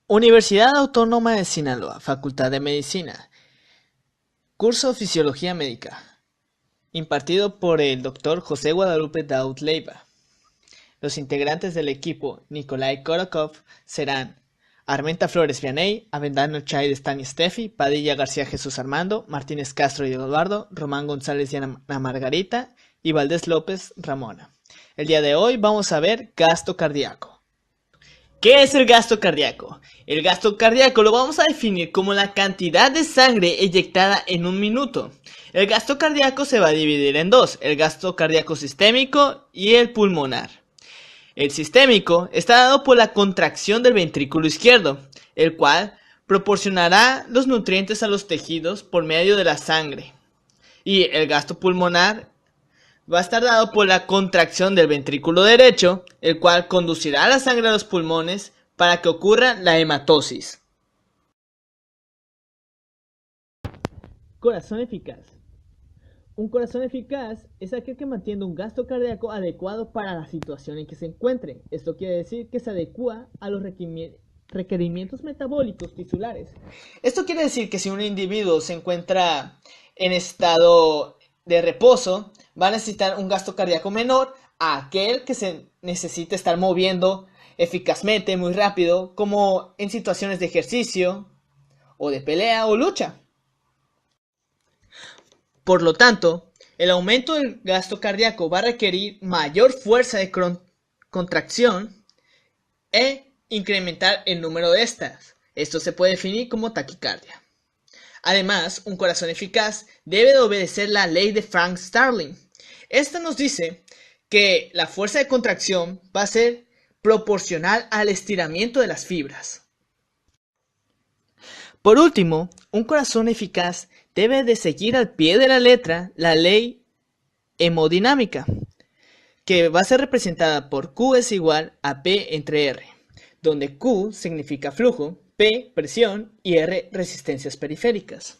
Universidad Autónoma de Sinaloa, Facultad de Medicina. Curso Fisiología Médica, impartido por el Dr. José Guadalupe Daud Leiva. Los integrantes del equipo Nikolai Korokov serán Armenta Flores Vianey, Avendano Chay de Stan Steffi, Padilla García Jesús Armando, Martínez Castro y Eduardo, Román González y Ana Margarita y Valdés López Ramona. El día de hoy vamos a ver gasto cardíaco. ¿Qué es el gasto cardíaco? El gasto cardíaco lo vamos a definir como la cantidad de sangre eyectada en un minuto. El gasto cardíaco se va a dividir en dos, el gasto cardíaco sistémico y el pulmonar. El sistémico está dado por la contracción del ventrículo izquierdo, el cual proporcionará los nutrientes a los tejidos por medio de la sangre. Y el gasto pulmonar va a estar dado por la contracción del ventrículo derecho, el cual conducirá la sangre a los pulmones para que ocurra la hematosis. Corazón eficaz. Un corazón eficaz es aquel que mantiene un gasto cardíaco adecuado para la situación en que se encuentre. Esto quiere decir que se adecua a los requerimientos metabólicos tisulares. Esto quiere decir que si un individuo se encuentra en estado de reposo, va a necesitar un gasto cardíaco menor a aquel que se necesita estar moviendo eficazmente, muy rápido, como en situaciones de ejercicio, o de pelea o lucha. Por lo tanto, el aumento del gasto cardíaco va a requerir mayor fuerza de contracción e incrementar el número de estas. Esto se puede definir como taquicardia. Además, un corazón eficaz debe de obedecer la ley de Frank Starling. Esta nos dice que la fuerza de contracción va a ser proporcional al estiramiento de las fibras. Por último, un corazón eficaz debe de seguir al pie de la letra la ley hemodinámica, que va a ser representada por Q es igual a P entre R, donde Q significa flujo, P presión y R resistencias periféricas.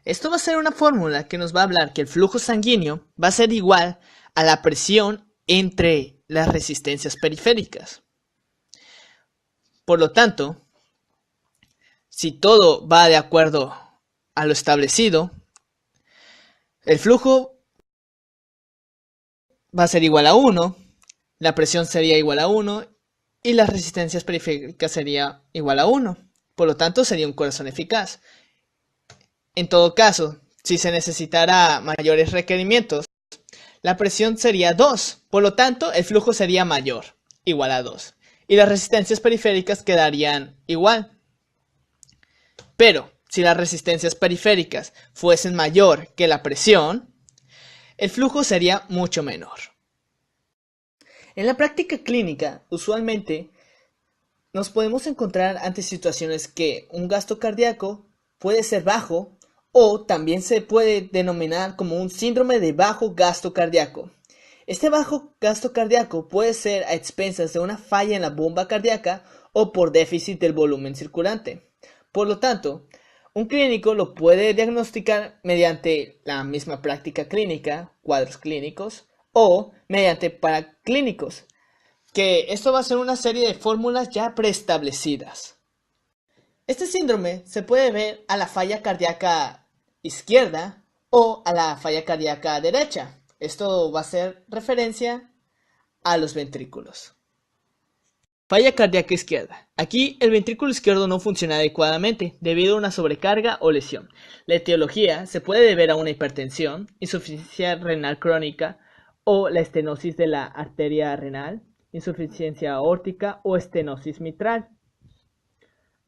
Esto va a ser una fórmula que nos va a hablar que el flujo sanguíneo va a ser igual a la presión entre las resistencias periféricas. Por lo tanto, si todo va de acuerdo a lo establecido, el flujo va a ser igual a 1, la presión sería igual a 1 y las resistencias periféricas sería igual a 1. Por lo tanto, sería un corazón eficaz. En todo caso, si se necesitara mayores requerimientos, la presión sería 2. Por lo tanto, el flujo sería mayor, igual a 2. Y las resistencias periféricas quedarían igual. Pero, si las resistencias periféricas fuesen mayor que la presión, el flujo sería mucho menor. En la práctica clínica, usualmente, nos podemos encontrar ante situaciones que un gasto cardíaco puede ser bajo o también se puede denominar como un síndrome de bajo gasto cardíaco. Este bajo gasto cardíaco puede ser a expensas de una falla en la bomba cardíaca o por déficit del volumen circulante. Por lo tanto, un clínico lo puede diagnosticar mediante la misma práctica clínica, cuadros clínicos, o mediante paraclínicos, que esto va a ser una serie de fórmulas ya preestablecidas. Este síndrome se puede ver a la falla cardíaca izquierda o a la falla cardíaca derecha. Esto va a ser referencia a los ventrículos. Falla cardíaca izquierda. Aquí el ventrículo izquierdo no funciona adecuadamente debido a una sobrecarga o lesión. La etiología se puede deber a una hipertensión, insuficiencia renal crónica o la estenosis de la arteria renal, insuficiencia aórtica o estenosis mitral,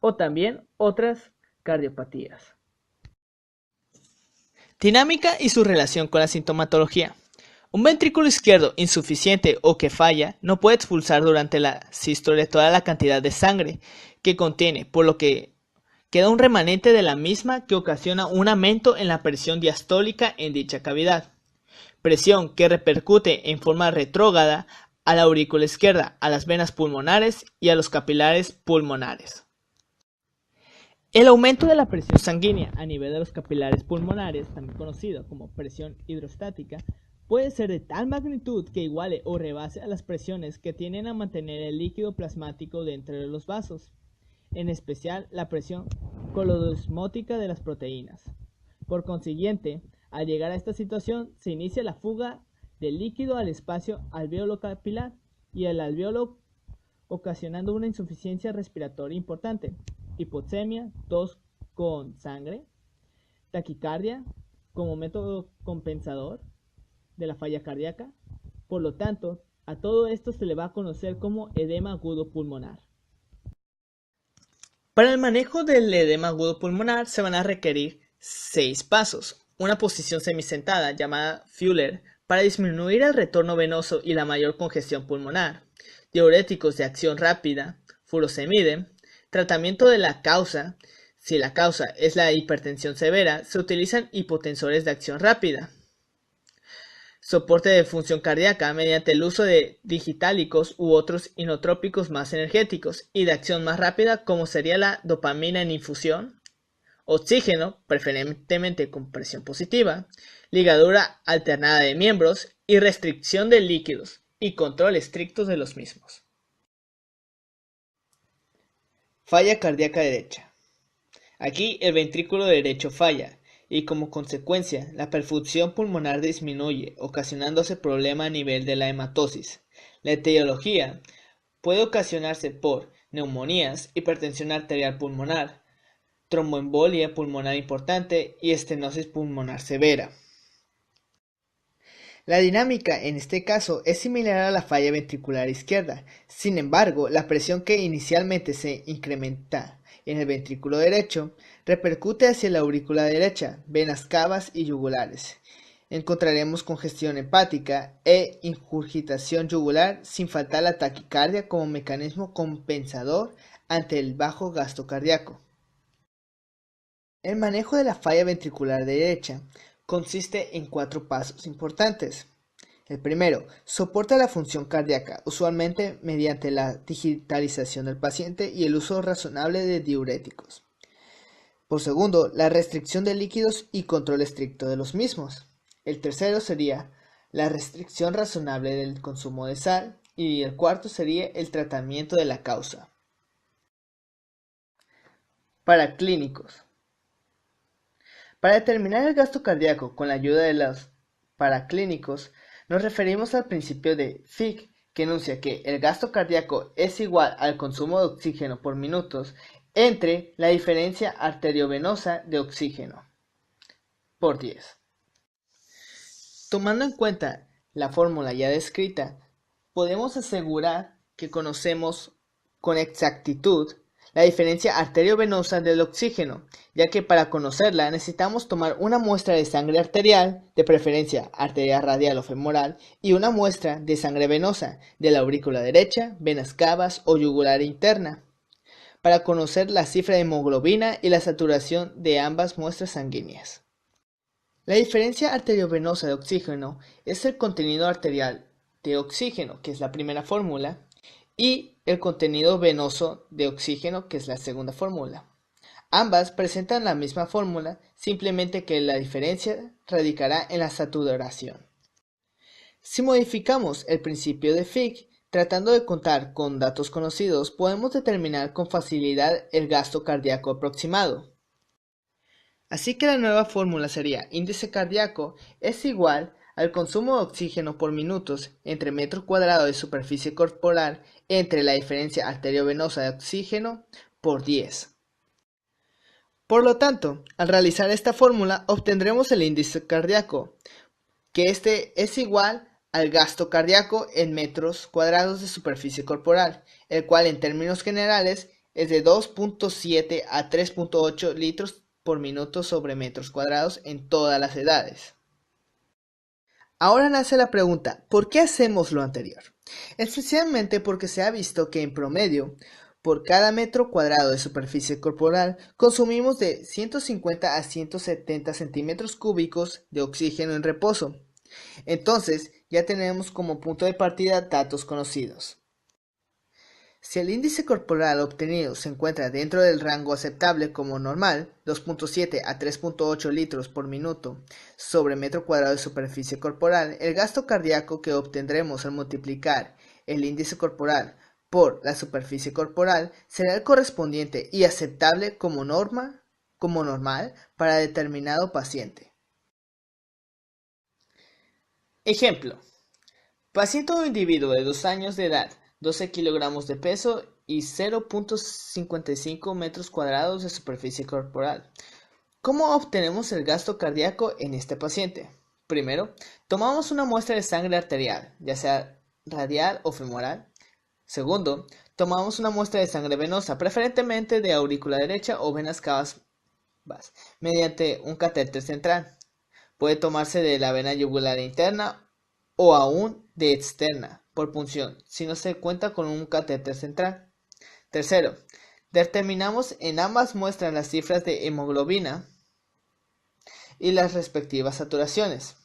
o también otras cardiopatías. Dinámica y su relación con la sintomatología. Un ventrículo izquierdo insuficiente o que falla no puede expulsar durante la sístole toda la cantidad de sangre que contiene, por lo que queda un remanente de la misma que ocasiona un aumento en la presión diastólica en dicha cavidad. Presión que repercute en forma retrógrada a la aurícula izquierda, a las venas pulmonares y a los capilares pulmonares. El aumento de la presión sanguínea a nivel de los capilares pulmonares, también conocido como presión hidrostática, puede ser de tal magnitud que iguale o rebase a las presiones que tienden a mantener el líquido plasmático dentro de los vasos. en especial la presión colodosmótica de las proteínas. Por consiguiente, al llegar a esta situación, se inicia la fuga del líquido al espacio alveolo capilar y el alveolo, ocasionando una insuficiencia respiratoria importante, hipoxemia, tos con sangre, taquicardia como método compensador de la falla cardíaca. Por lo tanto, a todo esto se le va a conocer como edema agudo pulmonar. Para el manejo del edema agudo pulmonar se van a requerir 6 pasos. Una posición semisentada llamada Fuller para disminuir el retorno venoso y la mayor congestión pulmonar. Diuréticos de acción rápida, furosemide. Tratamiento de la causa. Si la causa es la hipertensión severa, se utilizan hipotensores de acción rápida. Soporte de función cardíaca mediante el uso de digitálicos u otros inotrópicos más energéticos y de acción más rápida, como sería la dopamina en infusión. Oxígeno, preferentemente con presión positiva. Ligadura alternada de miembros y restricción de líquidos y control estricto de los mismos. Falla cardíaca derecha. Aquí el ventrículo derecho falla y como consecuencia la perfusión pulmonar disminuye, ocasionándose problema a nivel de la hematosis. La etiología puede ocasionarse por neumonías, hipertensión arterial pulmonar, tromboembolia pulmonar importante y estenosis pulmonar severa. La dinámica en este caso es similar a la falla ventricular izquierda. Sin embargo, la presión que inicialmente se incrementa en el ventrículo derecho repercute hacia la aurícula derecha, venas cavas y yugulares. Encontraremos congestión hepática e ingurgitación yugular, sin faltar la taquicardia como mecanismo compensador ante el bajo gasto cardíaco. El manejo de la falla ventricular derecha consiste en 4 pasos importantes. El primero, soporta la función cardíaca, usualmente mediante la digitalización del paciente y el uso razonable de diuréticos. Por segundo, la restricción de líquidos y control estricto de los mismos. El tercero sería la restricción razonable del consumo de sal y el cuarto sería el tratamiento de la causa. Para clínicos. Para determinar el gasto cardíaco con la ayuda de los paraclínicos, nos referimos al principio de Fick, que enuncia que el gasto cardíaco es igual al consumo de oxígeno por minutos entre la diferencia arteriovenosa de oxígeno por 10. Tomando en cuenta la fórmula ya descrita, podemos asegurar que conocemos con exactitud la diferencia arteriovenosa del oxígeno, ya que para conocerla necesitamos tomar una muestra de sangre arterial, de preferencia arteria radial o femoral, y una muestra de sangre venosa, de la aurícula derecha, venas cavas o yugular interna, para conocer la cifra de hemoglobina y la saturación de ambas muestras sanguíneas. La diferencia arteriovenosa de oxígeno es el contenido arterial de oxígeno, que es la primera fórmula, y el contenido venoso de oxígeno, que es la segunda fórmula. Ambas presentan la misma fórmula, simplemente que la diferencia radicará en la saturación. Si modificamos el principio de Fick, tratando de contar con datos conocidos, podemos determinar con facilidad el gasto cardíaco aproximado. Así que la nueva fórmula sería índice cardíaco es igual al consumo de oxígeno por minutos entre metro cuadrado de superficie corporal entre la diferencia arteriovenosa de oxígeno por 10. Por lo tanto, al realizar esta fórmula obtendremos el índice cardíaco, que este es igual al gasto cardíaco en metros cuadrados de superficie corporal, el cual en términos generales es de 2.7 a 3.8 litros por minuto sobre metros cuadrados en todas las edades. Ahora nace la pregunta, ¿por qué hacemos lo anterior? Especialmente porque se ha visto que en promedio, por cada metro cuadrado de superficie corporal, consumimos de 150 a 170 centímetros cúbicos de oxígeno en reposo. Entonces, ya tenemos como punto de partida datos conocidos. Si el índice corporal obtenido se encuentra dentro del rango aceptable como normal, 2.7 a 3.8 litros por minuto sobre metro cuadrado de superficie corporal, el gasto cardíaco que obtendremos al multiplicar el índice corporal por la superficie corporal será el correspondiente y aceptable como normal para determinado paciente. Ejemplo: paciente o individuo de 2 años de edad, 12 kilogramos de peso y 0.55 metros cuadrados de superficie corporal. ¿Cómo obtenemos el gasto cardíaco en este paciente? Primero, tomamos una muestra de sangre arterial, ya sea radial o femoral. Segundo, tomamos una muestra de sangre venosa, preferentemente de aurícula derecha o venas cavas, mediante un catéter central. Puede tomarse de la vena yugular interna o aún de externa, por punción, si no se cuenta con un catéter central. Tercero, determinamos en ambas muestras las cifras de hemoglobina y las respectivas saturaciones.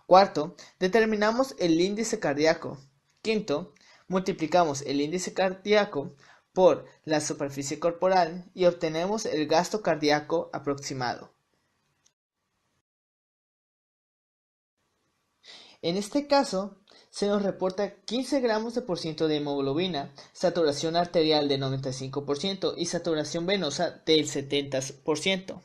Cuarto, determinamos el índice cardíaco. Quinto, multiplicamos el índice cardíaco por la superficie corporal y obtenemos el gasto cardíaco aproximado. En este caso, se nos reporta 15 gramos por ciento de hemoglobina, saturación arterial de 95% y saturación venosa del 70%.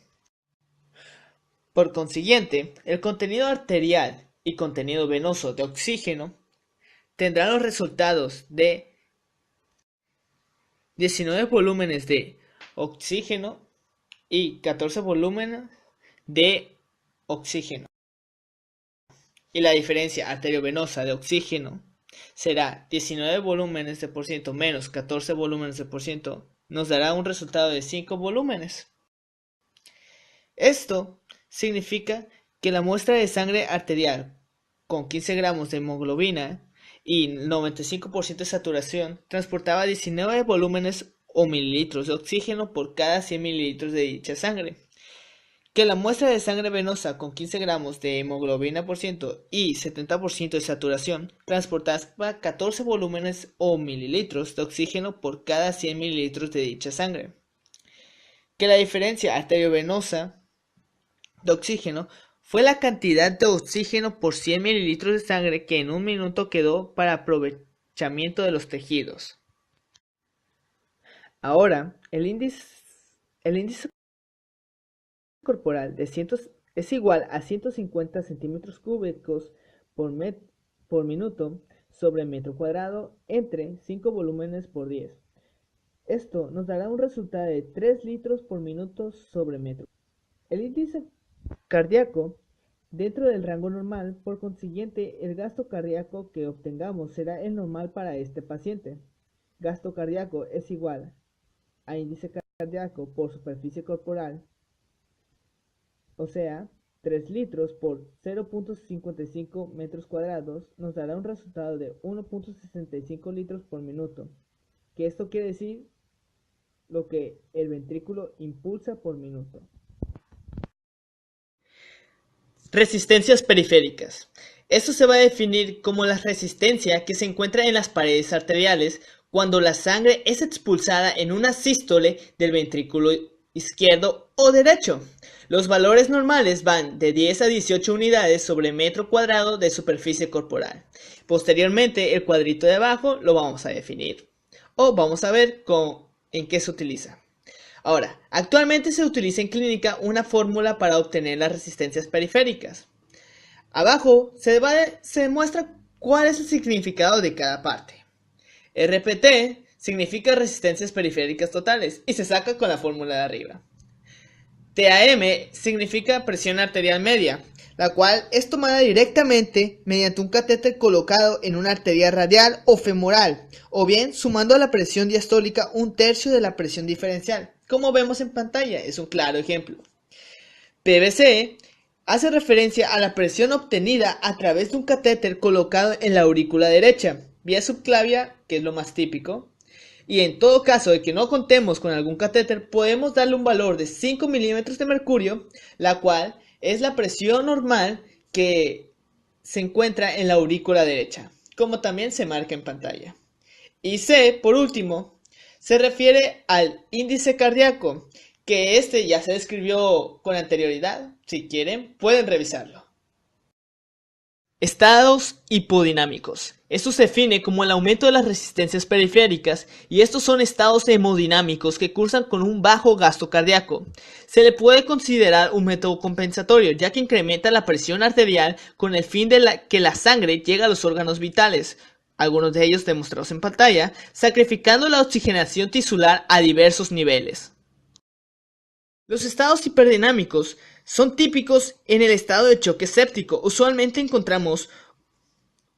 Por consiguiente, el contenido arterial y contenido venoso de oxígeno tendrán los resultados de 19 volúmenes de oxígeno y 14 volúmenes de oxígeno. Y la diferencia arteriovenosa de oxígeno será 19 volúmenes de por ciento menos 14 volúmenes de por ciento, nos dará un resultado de 5 volúmenes. Esto significa que la muestra de sangre arterial con 15 gramos de hemoglobina y 95% de saturación transportaba 19 volúmenes o mililitros de oxígeno por cada 100 mililitros de dicha sangre. Que la muestra de sangre venosa con 15 gramos de hemoglobina por ciento y 70% de saturación transportaba 14 volúmenes o mililitros de oxígeno por cada 100 mililitros de dicha sangre. Que la diferencia arteriovenosa de oxígeno fue la cantidad de oxígeno por 100 mililitros de sangre que en un minuto quedó para aprovechamiento de los tejidos. Ahora, el índice corporal es igual a 150 centímetros cúbicos por minuto sobre metro cuadrado entre 5 volúmenes por 10. Esto nos dará un resultado de 3 litros por minuto sobre metro. El índice cardíaco dentro del rango normal, por consiguiente, el gasto cardíaco que obtengamos será el normal para este paciente. Gasto cardíaco es igual a índice cardíaco por superficie corporal, o sea, 3 litros por 0.55 metros cuadrados nos dará un resultado de 1.65 litros por minuto, que esto quiere decir lo que el ventrículo impulsa por minuto. Resistencias periféricas. Esto se va a definir como la resistencia que se encuentra en las paredes arteriales cuando la sangre es expulsada en una sístole del ventrículo izquierdo o derecho. Los valores normales van de 10 a 18 unidades sobre metro cuadrado de superficie corporal. Posteriormente, el cuadrito de abajo lo vamos a definir o vamos a ver en qué se utiliza. Ahora, actualmente se utiliza en clínica una fórmula para obtener las resistencias periféricas. Abajo se muestra cuál es el significado de cada parte. RPT significa resistencias periféricas totales y se saca con la fórmula de arriba. TAM significa presión arterial media, la cual es tomada directamente mediante un catéter colocado en una arteria radial o femoral, o bien sumando a la presión diastólica un tercio de la presión diferencial. Como vemos en pantalla, es un claro ejemplo. PVC hace referencia a la presión obtenida a través de un catéter colocado en la aurícula derecha, vía subclavia, que es lo más típico. Y en todo caso de que no contemos con algún catéter, podemos darle un valor de 5 milímetros de mercurio, la cual es la presión normal que se encuentra en la aurícula derecha, como también se marca en pantalla. Y C, por último, se refiere al índice cardíaco, que este ya se describió con anterioridad. Si quieren, pueden revisarlo. Estados hipodinámicos. Esto se define como el aumento de las resistencias periféricas y estos son estados hemodinámicos que cursan con un bajo gasto cardíaco. Se le puede considerar un método compensatorio ya que incrementa la presión arterial con el fin de que la sangre llegue a los órganos vitales, algunos de ellos demostrados en pantalla, sacrificando la oxigenación tisular a diversos niveles. Los estados hiperdinámicos son típicos en el estado de choque séptico. Usualmente encontramos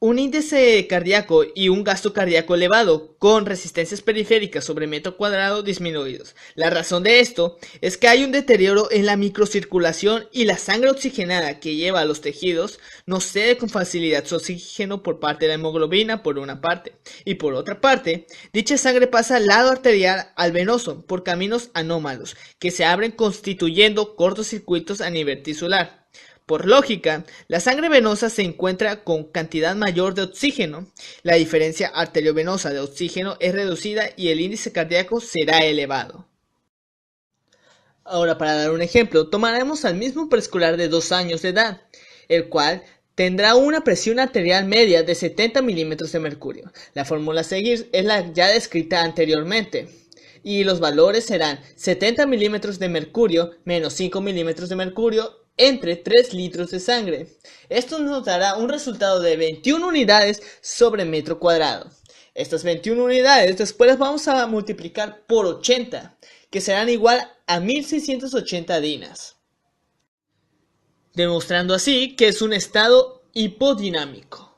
un índice cardíaco y un gasto cardíaco elevado con resistencias periféricas sobre metro cuadrado disminuidos. La razón de esto es que hay un deterioro en la microcirculación y la sangre oxigenada que lleva a los tejidos no cede con facilidad su oxígeno por parte de la hemoglobina por una parte y por otra parte dicha sangre pasa al lado arterial al venoso por caminos anómalos que se abren constituyendo cortocircuitos a nivel tisular. Por lógica, la sangre venosa se encuentra con cantidad mayor de oxígeno, la diferencia arteriovenosa de oxígeno es reducida y el índice cardíaco será elevado. Ahora, para dar un ejemplo, tomaremos al mismo preescolar de 2 años de edad, el cual tendrá una presión arterial media de 70 milímetros de mercurio. La fórmula a seguir es la ya descrita anteriormente. Y los valores serán 70 milímetros de mercurio menos 5 milímetros de mercurio entre 3 litros de sangre. Esto nos dará un resultado de 21 unidades sobre metro cuadrado. Estas 21 unidades después las vamos a multiplicar por 80, que serán igual a 1680 dinas, demostrando así que es un estado hipodinámico.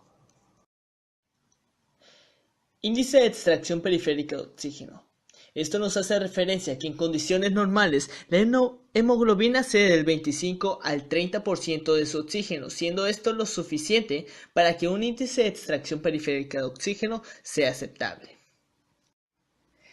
Índice de extracción periférica de oxígeno. Esto nos hace referencia a que en condiciones normales la hemoglobina cede del 25 al 30% de su oxígeno, siendo esto lo suficiente para que un índice de extracción periférica de oxígeno sea aceptable.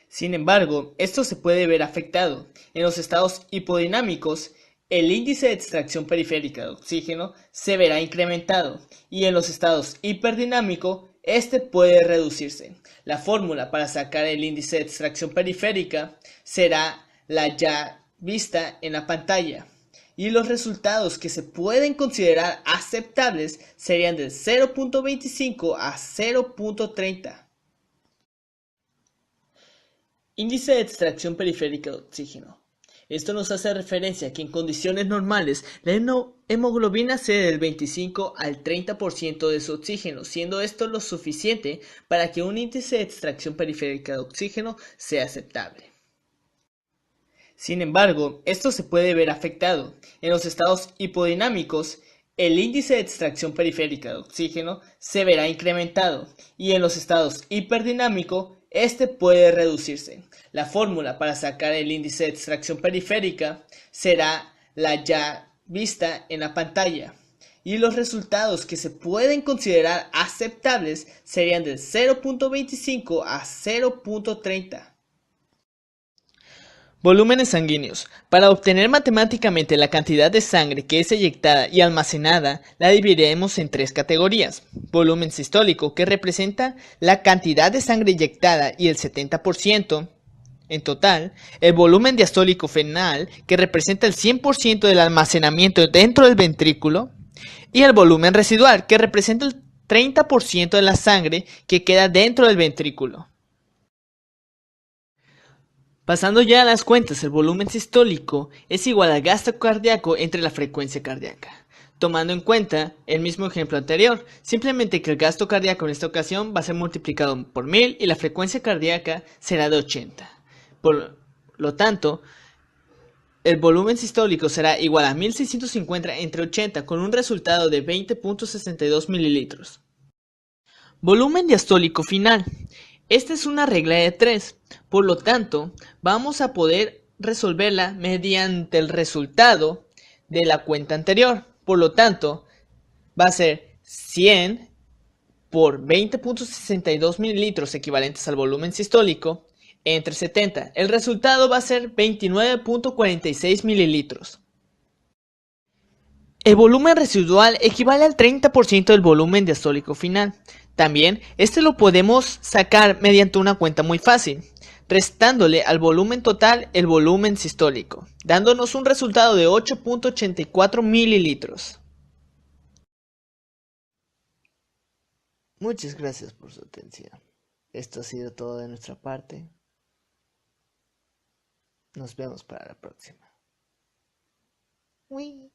Sin embargo, esto se puede ver afectado. En los estados hipodinámicos, el índice de extracción periférica de oxígeno se verá incrementado y en los estados hiperdinámicos, este puede reducirse. La fórmula para sacar el índice de extracción periférica será la ya vista en la pantalla y los resultados que se pueden considerar aceptables serían del 0.25 a 0.30. Índice de extracción periférica de oxígeno. Esto nos hace referencia a que en condiciones normales la hemoglobina cede del 25 al 30% de su oxígeno, siendo esto lo suficiente para que un índice de extracción periférica de oxígeno sea aceptable. Sin embargo, esto se puede ver afectado. En los estados hipodinámicos, el índice de extracción periférica de oxígeno se verá incrementado y en los estados hiperdinámicos, este puede reducirse. La fórmula para sacar el índice de extracción periférica será la ya vista en la pantalla y los resultados que se pueden considerar aceptables serían del 0.25 a 0.30. Volúmenes sanguíneos. Para obtener matemáticamente la cantidad de sangre que es eyectada y almacenada, la dividiremos en 3 categorías. Volumen sistólico, que representa la cantidad de sangre eyectada y el 70% en total. El volumen diastólico final, que representa el 100% del almacenamiento dentro del ventrículo. Y el volumen residual, que representa el 30% de la sangre que queda dentro del ventrículo. Pasando ya a las cuentas, el volumen sistólico es igual al gasto cardíaco entre la frecuencia cardíaca. Tomando en cuenta el mismo ejemplo anterior, simplemente que el gasto cardíaco en esta ocasión va a ser multiplicado por 1000 y la frecuencia cardíaca será de 80. Por lo tanto, el volumen sistólico será igual a 1650 entre 80 con un resultado de 20.62 mililitros. Volumen diastólico final. Esta es una regla de 3, por lo tanto, vamos a poder resolverla mediante el resultado de la cuenta anterior. Por lo tanto, va a ser 100 por 20.62 mililitros equivalentes al volumen sistólico entre 70. El resultado va a ser 29.46 mililitros. El volumen residual equivale al 30% del volumen diastólico final. También, este lo podemos sacar mediante una cuenta muy fácil, restándole al volumen total el volumen sistólico, dándonos un resultado de 8.84 mililitros. Muchas gracias por su atención. Esto ha sido todo de nuestra parte. Nos vemos para la próxima. Uy.